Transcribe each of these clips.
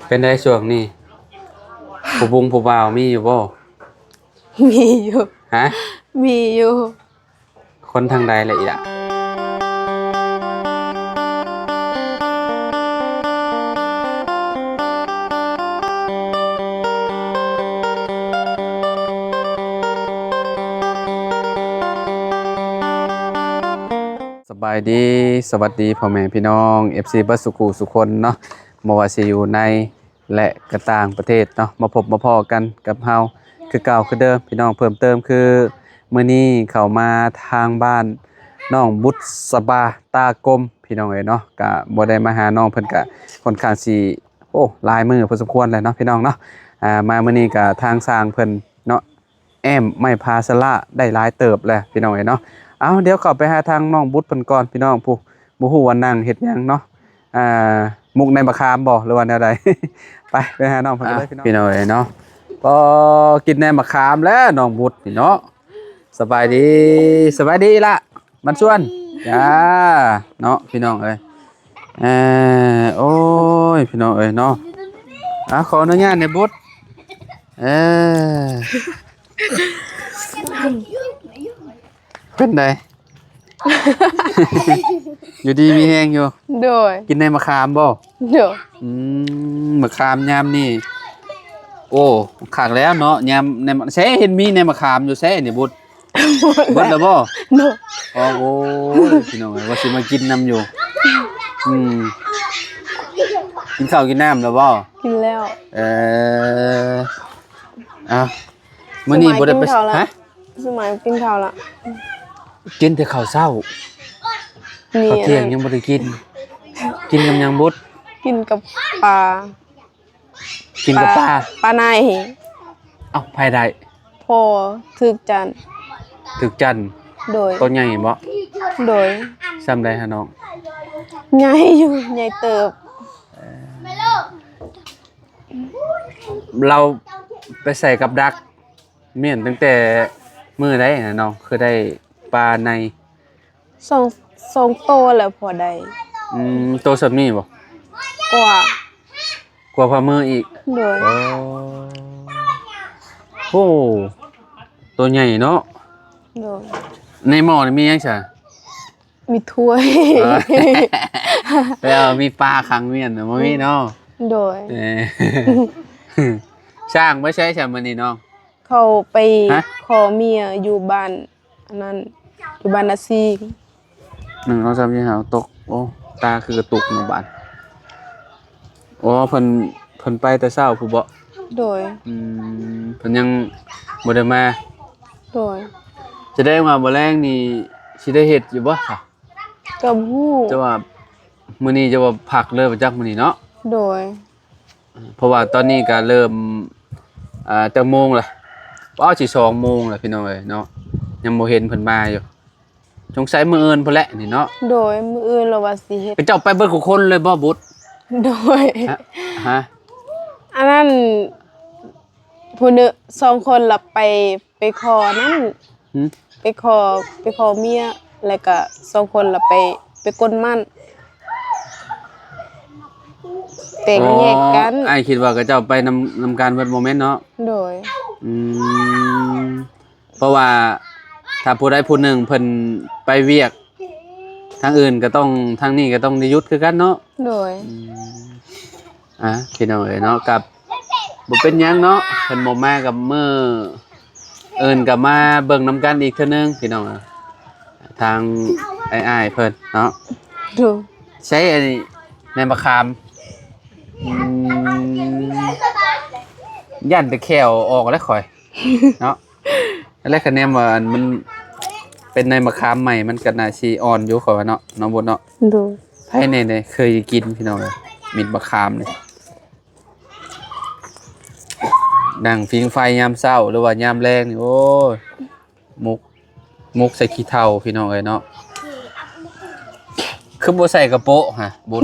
เป็นได้ช่วงนี้ผู้บุงผู้บ่าวมีอยู่บ่ มีอยู่ฮะมีอยู่คนทางใดละอีกสบายดีสวัสดีพ่อแม่พี่น้อง FC บัสสุขุสุคนเนาะบ่ว่าสิอยู่ในและก็ต่างประเทศเนาะมาพบมาพ้อกันกับเฮาคือเก่าคือเดิมพี่น้องเพิ่มเติมคือมื้อนี้เข้ามาทางบ้านน้องบุษบาตากลมพี่น้องเอ้ยเนาะก็บ่ได้มาหาน้องเพิ่นก็ค่อนข้างสิหลายมื้อพอสมควรเลยเนาะพี่น้องเนาะมามื้อนี้ก็ทางสร้างเพิ่นเนาะแอมไม้พาสละได้หลายเติบแล้วพี่น้องเอ้ยเนาะเอาเดี๋ยวเข้าไปหาทางน้องบุษเพิ่นก่อนพี่น้องผู้บ่ฮู้ว่านั่งเฮ็ดหยังเนาะมุกในมะขามบ่หรือว่าแนวใด ไปหาน้องเพิ่นเลยพี่น้องเอ้ยเนาะก็กินในมะขามแล้วน้องบุษพี่เนาะสบายดีล่ะมันชวนจ้าเนาะพี่น้องเอ้ยโอ้ยพี่น้องเอ้ยเนาะขออนุญาตในบุษเป็นได อยู่ดีมีแฮงอยู่โดยกินในมะขามบ่โดยมะขามยามนี่โอ้คักแล้วเนาะยามในแซ่เห็นมีในมะขามอยู่แซ่นี่บุตรเบิดแล้วบ่โดยโอ้พี่น้องว่าสิมากินน้ำอยู่กินข้าวกินน้ำแล้วบ่กินแล้วมื้อนี้บ่ได้ไปฮะสมัยกินข้าวละกินแต่ข้าวเช้าข้าวเที่ยงยังบ่ได้กินกินกับหยังบุตรกินกับปลาปลาในไผได้พอถึกจันโดยตัวใหญ่บ่โดยซ้ำได้ฮะน้องใหญ่อยู่ใหญ่เติบเราไปใส่กับดักเมี่ยนตั้งแต่มื้อใดนะน้องคือได้ปลาในสองโตแล้วพอได้โตสับนี้บ่กว่าพามืออีกโดยโอ้ตัวใหญ่เนาะโดยในหม้อนี่มีหยังซะมีถ้วยแล้วมีปลาขังเมี่ยนบ่มีเนาะโดยช่างไม่ใช่ใช่มื้อนี้น้องเขาไปขอเมียอยู่บ้านนั้นอยู่บ้านนาซี1 2 3 4 5ตกโอ้ตาคือกระตุกในบ้านอ๋อเพิ่นไปแต่เช้าผู้บ่โดยเพิ่นยังบ่ได้มาโดยจะได้มาบ่แรงนี่สิได้เฮ็ดอยู่บ่ค่ะก็ฮู้จะว่ามื้อนี้จะว่าพักเลยบ่จักมื้อนี้เนาะโดยเพราะว่าตอนนี้ก็เริ่มจักโมงล่ะสิ2 โมงแล้วพี่น้องเอ้ยเนาะยังบ่เห็นเพิ่นมาอยู่สงสัยมื้ออื่นพุ่นแหละนี่เนาะโดยมื้ออื่นเราว่าสิเฮ็ดเจ้าไปเบิดทุกคนเลยบ่บุตรโดยฮะอันนั้นผู้นึ2 คนล่ะไปขอนั้นไปขอเมียแล้วก็2 คนล่ะไปกดมันแต่งแยกกันอ้ายคิดว่าก็เจ้าไปนำการเบิดโมเมนต์เนาะโดยเพราะว่าถ้าผู้ใดผู้หนึ่งเพิ่นไปเวียกทางอื่นก็ต้องทางนี้ก็ต้องได้หยุดคือกันเนาะโดยพี่น้องเอ้ยเนาะกับบ่เป็นหยังเนาะเพิ่นบ่มากับมื้ออื่นก็มาเบิ่งนำกันอีกเทื่อนึงพี่น้องทางอ้ายๆเพิ่นเนาะดูใช้อันนี้ในมะขามย่านแต่แขวออกแล้วข่อยเนาะแล้วคะแนนว่ามันเป็นในมะขามใหม่มันก็น่าสิอ่อนอยู่ข่อยว่าเนาะน้องบนเนาะดูไผนี่เคยกินพี่น้องมิตรมะขามนี่ดังฟิงไฟยามเช้าหรือว่ายามแลงนี่โอ้ยมุกใส่ขี้เถ้าพี่น้องเอ้ยเนาะคือบ่ใส่กระโปะฮะบุญ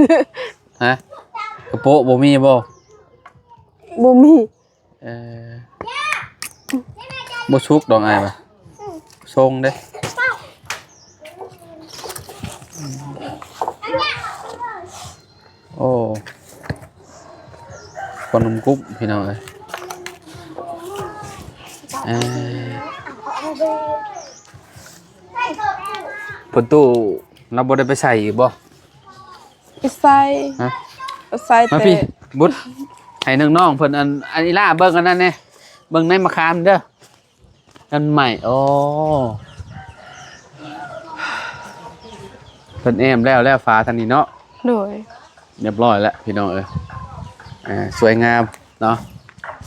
ฮะกระโปะบ่มีบ่มีบ่ชุกดอกอ้ายบ่ทรงเด้โอ้ ขนมกุ๊บพี่น้องเอ้ยเอ่อประตูเราบ่ได้ไปใส่อีกบ่ไปใส่ ฮะ ไปใส่ มา แต่ พี่บุตรให้น้องๆเพิ่นอันอีล่าเบิ่งอันนั้นแน่เบิ่งในมะขามเด้ออันใหม่โอ้เพิ่นแอมแล้วฟ้าทางนี้เนาะ โดย เรียบร้อยแล้วพี่น้องเอ้ยสวยงามเนาะ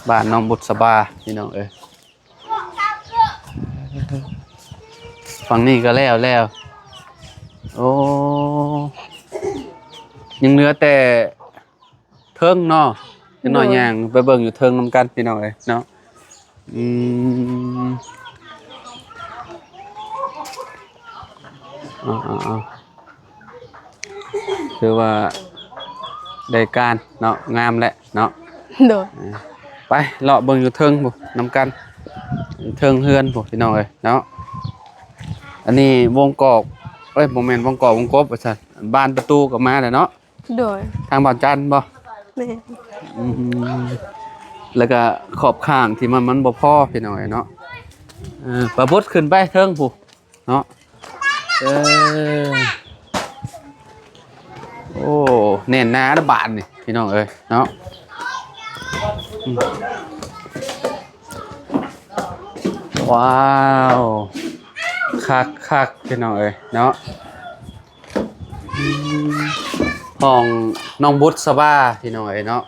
บ้านน้องบุษบาพี่น้องเอ้ยฝั่งนี้ก็แล้วโอ้ยังเหลือแต่เทิงเนาะจังหน่อยย่างไปเบิ่งอยู่เทิงนำกันพี่น้องเอ้ยเนาะเอาคือว่าได้การเนาะงามแหละเนาะ โดย ไปเลาะเบิ่งอยู่เทิงบ่นำกันเทิงเฮือนบ่พี่น้องเอ้ยเนาะอันนี้วงกอกบ่แม่นวงกอกวงกบว่าซั่นบ้านประตูก็มาแล้วเนาะ โดย ทางบ้านจันทร์บ่ แม่ อืมแล้วก็ขอบข้างที่มันบ่พอพี่น้องเอ้ยเนาะประบุดขึ้นไปเทิงผู้เนาะโอ้แน่นหนาระบาดนี่พี่น้องเอ้ยเนาะว้าวคักพี่น้องเอ้ยเนาะห้องน้องบุษบาพี่น้องเอ้ยเนาะ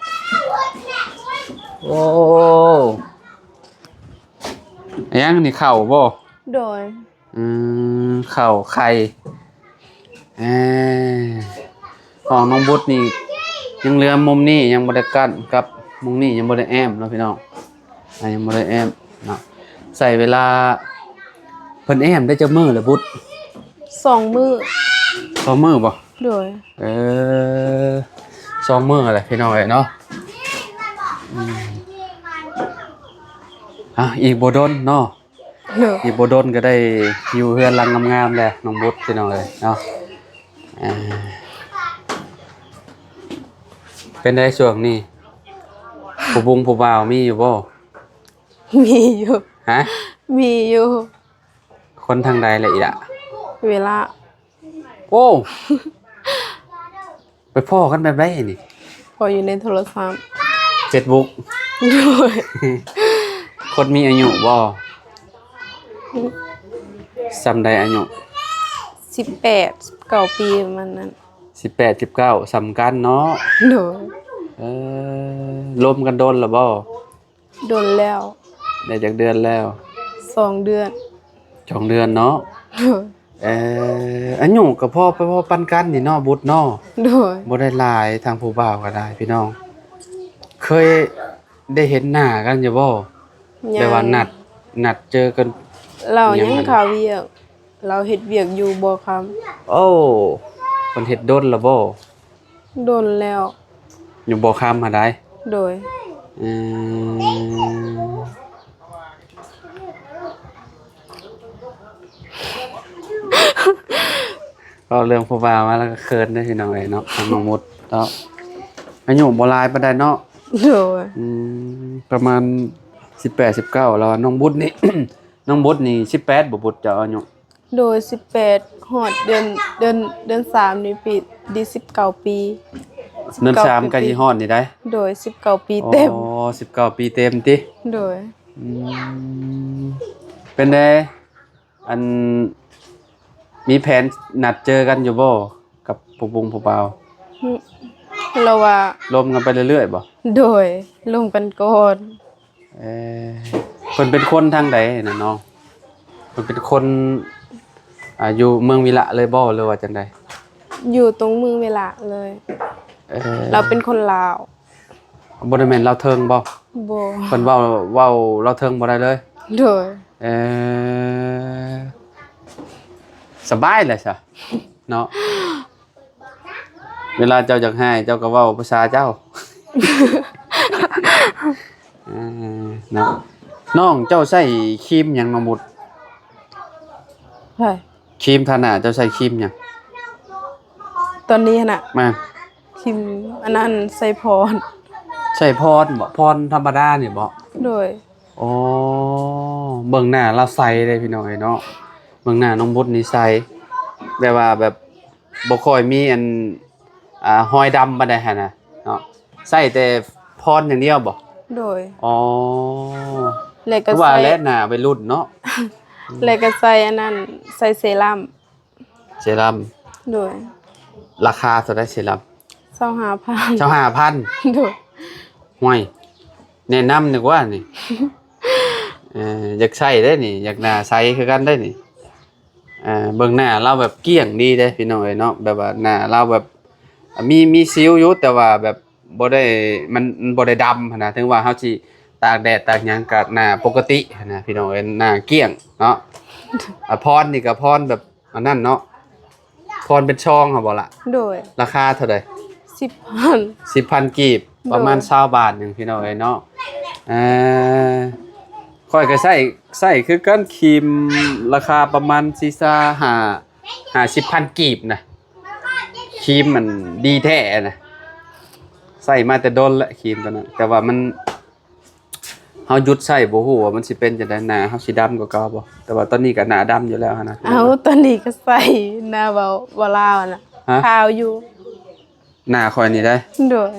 โอ้ยังนี่เข่าบ่ โดย เข่าไข่ห้องน้องบุษนี่ยังเหลือมุมนี้ยังบ่ได้กั้นกับมุมนี้ยังบ่ได้แอมเนาะพี่น้องยังบ่ได้แอมเนาะใส่เวลาเพิ่นแอมได้จักมื้อละบุษ 2 มื้อ 2 มื้อบ่ โดย 2 มื้อแหละพี่น้องเอ้ยเนาะอีกบ่ดนเนาะ โดย อีกบ่ดนก็ได้อยู่เฮือนหลังงามๆแหละน้องบุษพี่น้องเอ้ยเนาะเป็นได้ช่วงนี้ผู้บุงผู้บ่าวมีอยู่บ่ มีอยู่ ฮะ มีอยู่ คนทางใดละอีล่ะ เวลา โอ้ไปพ้อกันแบบไดนี่ พออยู่ในโทรศัพท์ Facebook โดย คนมีอายุบ่ซำใดอายุ 18 19 ปีประมันนั้น 18 19สำคัญเนาะ โดย ลมกันโดนแล้วบ่ โดนแล้ว ได้จักเดือนแล้ว 2 เดือน 2 เดือนเนาะ โดย อายุก็พอไปพอปันกันนี่เนาะบุตรเนาะ โดย บ่ได้หลายทางผู้บ่าวก็ได้พี่น้อง เคยได้เห็นหน้ากันอยู่บ่แต่ว่านัดเจอกัน เรายัง ยัง ข่าวเวียก เราเฮ็ดเวียกอยู่บ่คำ โอ้เพิ่นเฮ็ดดนแล้วบ่ โดนแล้ว อยู่บ่ค้ำหาได้ โดย อืมก็เรื่องผู้บ่าวมาแล้วก็เขินเด้อพี่น้องเอ้ยเนาะทางน้องมดเนาะอายุบ่หลายปานใดเนาะ โดย ประมาณ18 19แล้วน้องบุตรนี่ น้องบุตรนี่18บ่บุตรจะอายุ โดย18ฮอดเดือน3นี่ปีดี19 ปี เดือน3ก็สิฮอดนี่ได้ โดย19 ปีเต็ม อ๋อ19 ปีเต็มติ โดย เป็นไดอันมีแผนนัดเจอกันอยู่บ่กับผู้บุงผู้บ่าว เราว่า ลมกันไปเรื่อยๆบ่ โดยร่วมกันก่อน เอ่อเพิ่นเป็นคนทางใดน่ะน้องเพิ่นเป็นคนอยู่เมืองวิระเลยบ่หรือว่าจังได๋ อยู่ตรงมือเวลาเลย เราเป็นคนลาว บ่ได้แม่นลาวเทิงบ่ บ่ เพิ่นเว้าลาวเทิงบ่ได้เลย โดย สบายเลยซะเนาะเวลาเจ้าอยากให้เจ้าก็เว้าภาษาเจ้า เนาะน้องเจ้าใช้ครีมหยังน้องบุตร ใช่ ครีมทาหน้าเจ้าใช้ครีมหยัง ตอนนี้น่ะ มา คิมอันนั้นไซพร ใช่พรบ่พรธรรมดานี่บ่ โดย อ๋อเบิ่งหน้าเราใสเลยพี่น้องเอ้ยเนาะเบิ่งหน้าน้องบุญนี่ใสแบบว่าแบบบ่ค่อยมีอันหอยดำปานใดหั่นน่ะเนาะใส่แต่พรอย่างเดียวบ่ โดย อ๋อ แล้วก็ คือว่า ใส่ แลหน้าวัยรุ่นเนาะ แล้วก็ใส่อันนั้นใส่เซรั่ม เซรั่ม โดย ราคาเท่าใดเซรั่ม 25,000 เจ้า5,000 โดย ห่วยแนะนำดีกว่านี่ อยากใช้ได้นี่อยากหน้าใสคือกันได้นี่เบิ่งหน้าเราแบบเกลี้ยงดีเด้พี่น้องเอ้ยเนาะแบบว่าหน้าเราแบบมีสิวอยู่แต่ว่าแบบบ่ได้มันบ่ได้ดำหั้นนะถึงว่าเฮาสิตากแดดตากหยังก็หน้าปกติหั้นนะพี่น้องเอ้ยหน้าเกลี้ยงเนาะพรนี่ก็พรแบบอันนั้นเนาะพรเป็นช่องครับบ่ล่ะ โดย ราคาเท่าใด 10,000 10,000 กีบประมาณ20 บาทหนึงพี่น้องเอ้ยเนาะค่อยก็ใส่คือกันครีมราคาประมาณ50,000 กีบนะครีมมันดีแท้นะใส่มาแต่โดนละครีมตัวนั้นแต่ว่ามันเฮาหยุดใส่บ่ฮู้ว่ามันสิเป็นจังได๋หน้าเฮาสิดำกว่าเก่าบ่แต่ว่าตอนนี้ก็หน้าดำอยู่แล้วนะ เอาตอนนี้ก็ใส่หน้าเบาลาวน่ะขาวอยู่ หน้าข่อยนี่ได้ โดย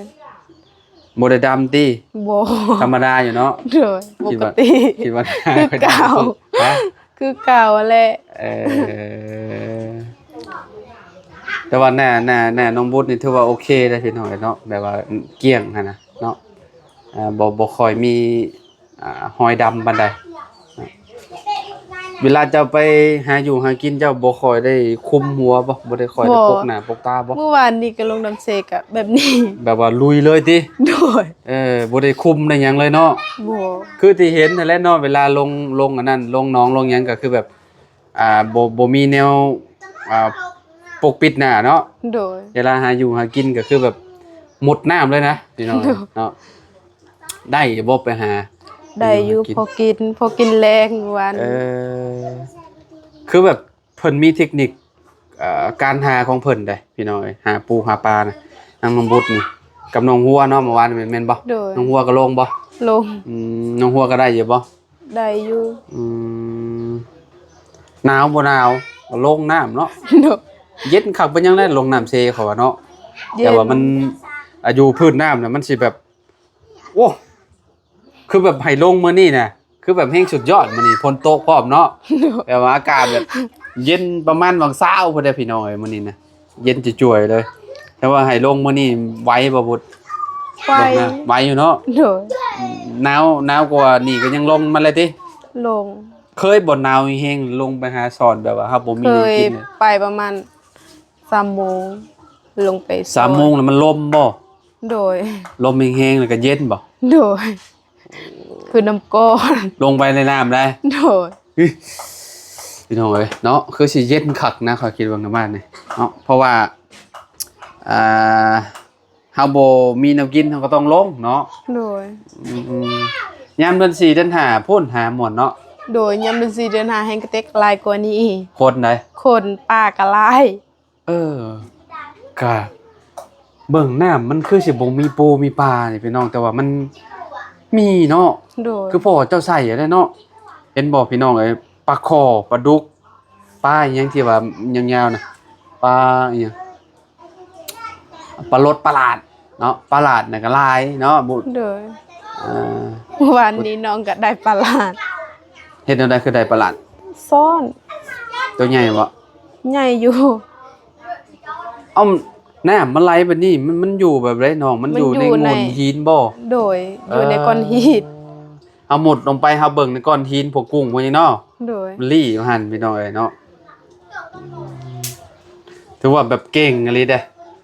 บ่ได้ดำติ บ่ ธรรมดาอยู่เนาะ โดยปกติ คิดว่า คือเก่า ฮะ คือเก่าแหละ แต่ว่าแน่น้องบุญนี่ถือว่าโอเคได้พี่น้อยเนาะแบบว่าเกลี้ยงหั่นนะเนาะบ่ค่อยมีหอยดำปานใดเวลาเจ้าไปหาอยู่หากินเจ้าบ่ค่อยได้คุมหัวบ่ได้ค่อยได้ปกหน้าปกตาบ่ เมื่อวานนี้ก็ลงน้ำเสกอะแบบนี้ แบบว่าลุยเลยติ โดย บ่ได้คุมได้หยังเลยเนาะ บ่ คือที่เห็นนั่นแหละเนาะเวลาลงอันนั้นลงหนองลงหยังก็คือแบบบ่มีแนวปกปิดหน้าเนาะ โดย เวลาหาอยู่หากินก็คือแบบหมดน้ำเลยนะพี่น้องเนาะได้บ่ไปหา ได้อยู่พอกินแรงวัน คือแบบเพิ่นมีเทคนิคการหาของเพิ่นได้พี่น้องหาปูหาปลานะนางน้องบุตรนี่กับน้องหัวเนาะเมื่อวานแม่นบ่ โดย น้องหัวก็ลงบ่ ลง น้องหัวก็ได้อยู่บ่ ได้อยู่ หนาวบ่หนาวก็ลงน้ำเนาะ โดย เย็นคักเป็นยังได้ลงน้ำเซเขาว่าเนาะ เย็น แต่ว่ามันอยู่พื้นน้ำน่ะมันสิแบบโอ้คือแบบให้ลงมื้อนี้น่ะคือแบบแห่งสุดยอดมื้อนี้ฝนตกพร้อมเนาะแต่ว่าอากาศแบบเย็นประมาณวังเช้าพุ่นเด้อพี่น้องเอ้ยมื้อนี้น่ะเย็นจ่วยๆเลย แต่ว่าให้ลงมื้อนี้ไหวบ่บุด ไป ลงนะไหวอยู่เนาะ โดย หนาวกว่านี่ก็ยังลงมาเลยติ ลง เคยบ่หนาวแฮงลงไปหาสอนแบบว่าเฮาบ่มี เค แนวย กิน ไปประมาณ3 โมงลงไป 3 โมงแล้วมันลมบ่ โดย ลมแฮงๆแล้วก็เย็นบ่ โดย คือน้ำก้อน ลงไปในน้ำได้ โดย พี่น้องเอ้ยเนาะคือสิเย็นคักนะขอยคิดว่ากันบ้านนี่เนาะเพราะว่าเฮาบ่มีแนวกินเฮาก็ต้องลงเนาะ โดย ยามเดือน4เดือน5พุ่นหาหมดเนาะ โดยยามเดือน4เดือน5แห่งกระเต็กหลายกว่านี้ คนใด คนป่าก็หลาย ก็เบิ่งน้ำมันคือสิบ่มีปูมีปลานี่พี่น้องแต่ว่ามันมีเนาะ โดย คือพ่อเจ้าใส่ได้เนาะเห็นบ่พี่น้องเอ้ยปลาคอปลาดุกปลาอีหยังที่ว่ายาวๆน่ะปลาอีหยังปลาลดปลาหลาดเนาะปลาหลาดน่ะก็หลายเนาะบุ โดย อ่า เมื่อวานนี้น้องก็ได้ปลาหลาด เฮ็ดแนวใดคือได้ปลาหลาด ซ่อน ตัวใหญ่บ่ ใหญ่อยู่ เอ้าน้ำมันไหลแบบนี้มันอยู่แบบไรน้องมันอยู่ในโงนหินบ่ โดยอยู่ในก้อนหิน เอาหมดลงไปเฮาเบิ่งในก้อนหินพวกกุ้งพวกนี้เนาะ โดย มันลี่อยู่หั่นพี่น้องเอ้ยเนาะถือว่าแบบเก่งอะไรเด้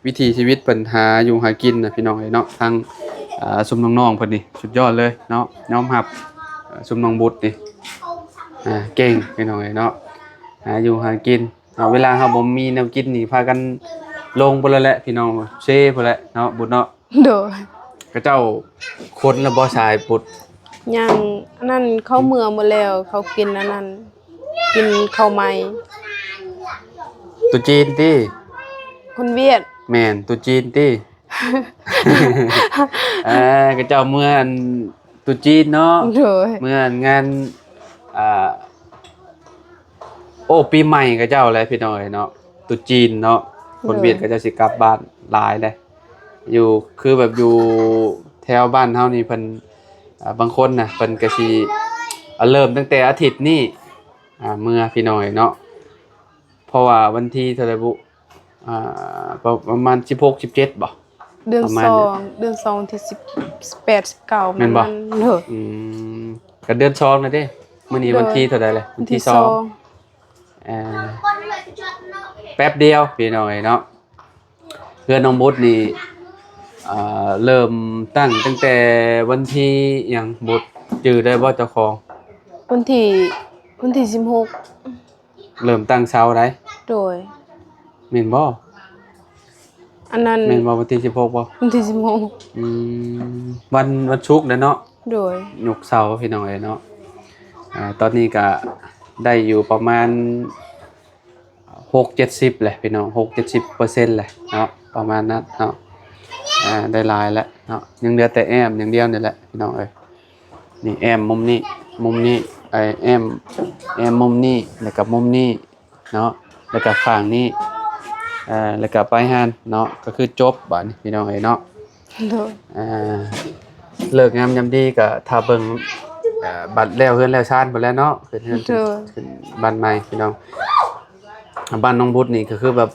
วิถีชีวิตเพิ่นหาอยู่หากินน่ะพี่น้องเอ้ยเนาะทางซุมน้องๆเพิ่นนี่สุดยอดเลยเนาะยอมรับซุมน้องบุตรนี่เก่งพี่น้องเอ้ยเนาะหาอยู่หากินเวลาเฮาบ่มีแนวกินนี่พากันลงพุ่นแล้วแหละพี่น้องเซ่พุ่นแหละเนาะบุตรเนาะ โดย ก็เจ้าคนละบ่ชายปุด ยังอันนั้นเขาเมื่อหมดแล้วเขากินอันนั้นกินข้าวไหม้ ตุจีนติ คนเวียด แม่นตุจีนติ ก็เจ้าเมื่อนตรุษจีนเนาะ โดย เมื่องานอ่าโอ้ปีใหม่ก็เจ้าแหละพี่น้อยเนาะตรุษจีนเนาะคนเวียดก็จะสิกลับบ้านหลายเลยอยู่คือแบบอยู่แถวบ้านเฮานี่เพิ่นบางคนน่ะเพิ่นก็สิเริ่มตั้งแต่อาทิตย์นี้เมื่อพี่น้อยเนาะเพราะว่าวันที่เท่าไหร่บุประมาณ16 17บ่ เดือน ประมาณ 2เดือน2ที่18 19 แม่นบ่ เด้อ ก็เดือน2แล้วเด้มื้อนี้วันที่เท่าใดเลยวันที่2แป๊บเดียวพี่น้อยเนาะเพื่อนน้องบุตรนี่เริ่มตั้งแต่วันที่หยังบุตรจื้อได้บ่เจ้าของ วันที่16 เริ่มตั้งเช้าได้ โดย แม่นบ่ อันนั้น แม่นบ่วันที่16บ่ วันที่ วันศุกร์แล้วเนาะ 16โดย ยกเสาพี่น้องเนาะตอนนี้ก็ได้อยู่ประมาณ6-70แหละพี่น้อง 6-70% แหละเนาะประมาณนั้นเนาะได้หลายแล้วเนาะยังเหลือแต่แอมอย่างเดียวนี่แหละพี่น้องเอ้ยนี่แอมมุมนี้แอมมุมนี้แล้วก็มุมนี้เนาะแล้วก็ฝั่งนี้แล้วก็ปลายหานเนาะก็คือจบบัดนี้พี่น้องเอ้ยเนาะ โดย เลิกงามยามดีก็ถ้าเบิ่งบัตรแล้วเฮือนแล้วชานบ่แล้วเนาะขึ้นบ้านใหม่พี่น้องบ้านน้องบุตรนี่ก็คือแบบ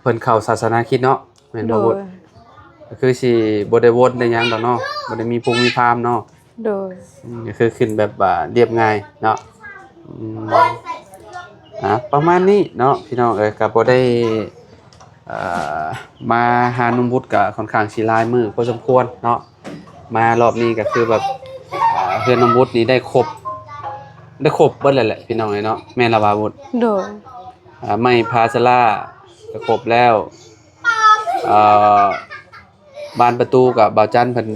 เพิ่นเข้าศาสนาคริสต์เนาะแม่น โด บ่บุ ย ตรก็คือสิบ่ได้วนได้หยังดอกเนาะบ่ได้มีพุงมีพราหมณ์เนาะ โดย ก็คือขึ้นแบบเรียบง่ายเนาะประมาณนี้เนาะพี่น้องก็บ่ได้มาหาน้องบุตรก็ค่อนข้างสิหลายมื้อพอสมควรเนาะมารอบนี้ก็คือแบบเพื่อนน้องบุตรนี่ได้ครบเบิดเลยแหละพี่น้องเนาะแม่นละว่าบุตร โดย ไม่พาซาล่าก็ครบแล้วบานประตูกับบ่าวจันเพิ่น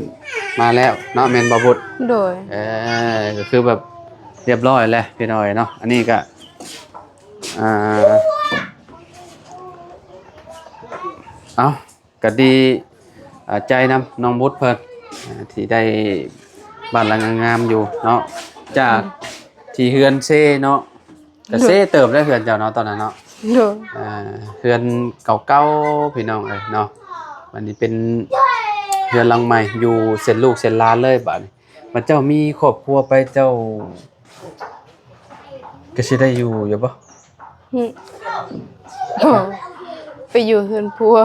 มาแล้วเนาะแม่นบ่บุตร โดย ก็คือแบบเรียบร้อยแล้วพี่น้องเนาะอันนี้ก็ก็ดีใจนำน้องบุตรเพิ่นที่ได้บ้านหลังงามๆอยู่เนาะจากที่เฮือนเซ่เนาะก็เซ่เติบได้เฮือนเจ้าเนาะตอนนั้นเนาะ โดย เฮือนเก่าๆพี่น้องเอ้ยเนาะวันนี้เป็นเฮือนหลังใหม่อยู่เสร็จลูกเสร็จหลานเลยบัดนี้มันเจ้ามีครอบครัวไปเจ้าก็สิได้อยู่บ่ โอ้ไปอยู่เฮือนพัว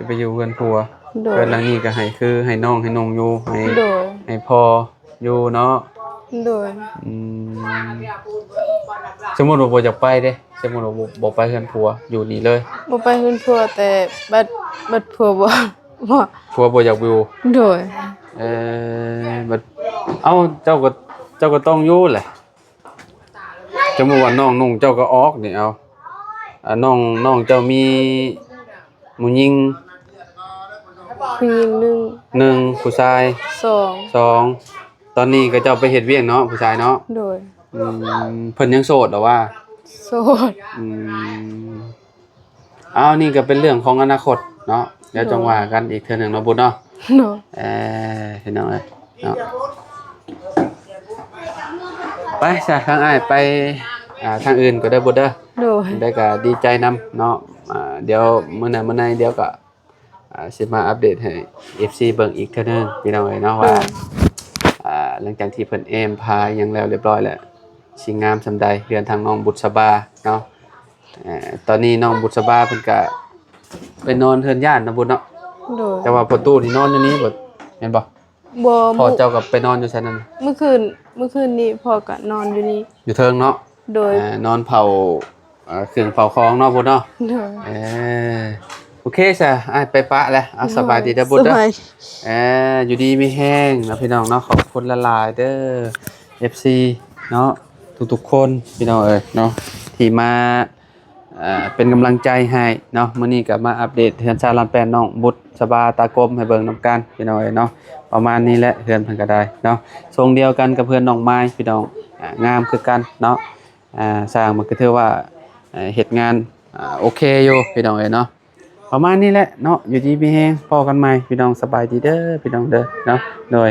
ไปอยู่เฮือนผัว โดย เฮือนหลังนี้ก็ให้น้องอยู่โดย ให้พ่ออยู่เนาะ โดย สมมุติว่าบ่อยากไปเด้สมมุติว่าบ่ไปเฮือนผัวอยู่นี่เลย บ่ไปเฮือนพัวแต่บัดพัวบ่บ่ ผัวบ่อยากอยู่ โดย บัดเอ้าเจ้าก็ต้องอยู่แหละสมมุติว่าน้องนุ่งเจ้าก็ออกนี่เอาน้องเจ้ามีหมู่หญิง ผู้หญิงหนึ่งผู้ชาย 2 สองตอนนี้ก็เจ้าไปเฮ็ดเวียกเนาะผู้ชายเนาะ โดย เพิ่นยังโสดเหรอว่า โสด นี่ก็เป็นเรื่องของอนาคตเนาะเดี๋ยวจังว่ากันอีกเทื่อหนึงเนาะบุญเนาะ โดย เห็นเนาะเนาะไปจ้ะทางอ้ายไปทางอื่นก็ได้บ่เด้อ โดย ได้ก็ดีใจนำเนาะเดี๋ยวมื้อไหนเดี๋ยวก็สิมาอัปเดตให้ FC เบิ่งอีกเทื่อนึงพี่น้องเอ้ยเนาะว่าหลังจากที่เพิ่นแอมพาหยังแล้วเรียบร้อยแล้วสิงามซำใดเรือนทางน้องบุษบาเนาะตอนนี้น้องบุษบาเพิ่นก็ไปนอนเฮือนญาติเนาะบุญเนาะ โดย แต่ว่าประตูนี่นอนอยู่นี่บ่แม่นบ่ บ่ พ่อเจ้าก็ไปนอนอยู่ซั่นนั่น เมื่อคืนนี้พ่อก็นอนอยู่นี่ อยู่เทิงเนาะ โดย นอนเผาเครื่องเผาของเนาะบุญเนาะ โดย โอเคจ้ะอ้ายไปปะแล้วสบายดีเด้อบุญเด้อ สบาย อยู่ดีมีแห้งนะพี่น้องเนาะขอบคุณละลายเด้อ FC เนาะทุกๆคนพี่น้องเอ้ยเนาะที่มาเป็นกำลังใจให้เนาะมื้อนี้ก็มาอัปเดตเฮือนชาลานแปนน้องบุตรสบาตากลมให้เบิ่งนํกันพี่น้องเอ้ยเนาะประมาณนี้แหละเฮือนเพิ่นก็ได้เนาะทรงเดียวกันกับเพื่อนน้องไม้พี่น้องงามคือกันเนาะสร้างมันก็ถือว่าเฮ็ดงานโอเคอยู่พี่น้องเอ้ยเนาะป ประมาณนี้แหละเนาะอยู่ดีมีแฮงพอกันใหม่พี่น้องสบายดีเด้อพี่น้องเด้อเนาะโดย